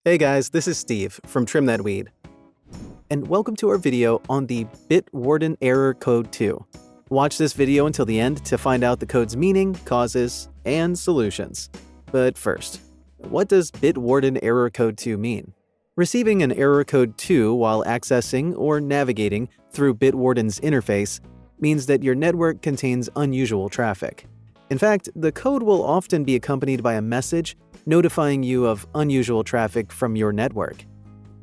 Hey guys, this is Steve from TrimThatWeed, and welcome to our video on the Bitwarden Error Code 2. Watch this video until the end to find out the code's meaning, causes, and solutions. But first, what does Bitwarden Error Code 2 mean? Receiving an Error Code 2 while accessing or navigating through Bitwarden's interface means that your network contains unusual traffic. In fact, the code will often be accompanied by a message notifying you of unusual traffic from your network.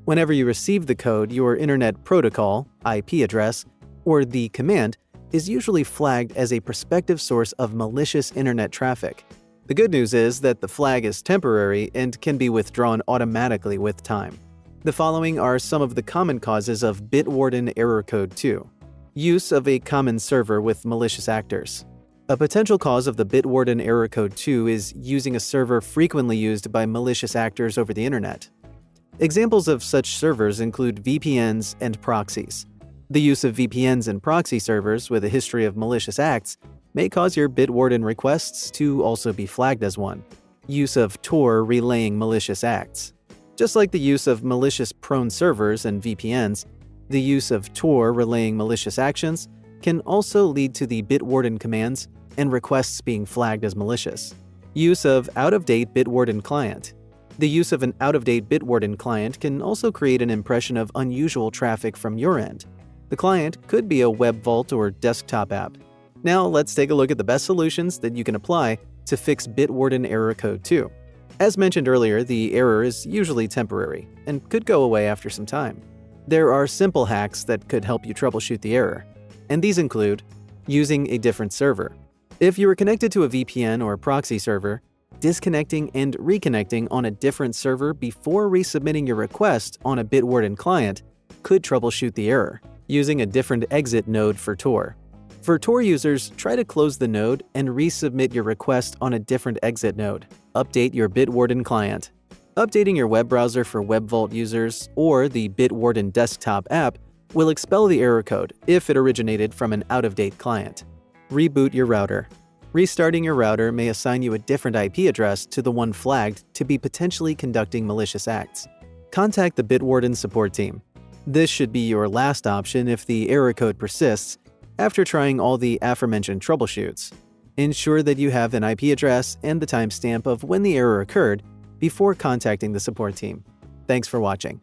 Whenever you receive the code, your Internet Protocol (IP address) or the command is usually flagged as a prospective source of malicious internet traffic. The good news is that the flag is temporary and can be withdrawn automatically with time. The following are some of the common causes of Bitwarden Error Code 2. Use of a common server with malicious actors. A potential cause of the Bitwarden Error Code 2 is using a server frequently used by malicious actors over the internet. Examples of such servers include VPNs and proxies. The use of VPNs and proxy servers with a history of malicious acts may cause your Bitwarden requests to also be flagged as one. Use of Tor relaying malicious acts. Just like the use of malicious-prone servers and VPNs, the use of Tor relaying malicious actions can also lead to the Bitwarden commands and requests being flagged as malicious. Use of out-of-date Bitwarden client. The use of an out-of-date Bitwarden client can also create an impression of unusual traffic from your end. The client could be a web vault or desktop app. Now let's take a look at the best solutions that you can apply to fix Bitwarden Error Code 2. As mentioned earlier, the error is usually temporary and could go away after some time. There are simple hacks that could help you troubleshoot the error, and these include using a different server. If you are connected to a VPN or proxy server, disconnecting and reconnecting on a different server before resubmitting your request on a Bitwarden client could troubleshoot the error. Using a different exit node for Tor. For Tor users, try to close the node and resubmit your request on a different exit node. Update your Bitwarden client. Updating your web browser for Web Vault users or the Bitwarden desktop app will expel the error code if it originated from an out-of-date client. Reboot your router. Restarting your router may assign you a different IP address to the one flagged to be potentially conducting malicious acts. Contact the Bitwarden support team. This should be your last option if the error code persists after trying all the aforementioned troubleshoots. Ensure that you have an IP address and the timestamp of when the error occurred before contacting the support team. Thanks for watching.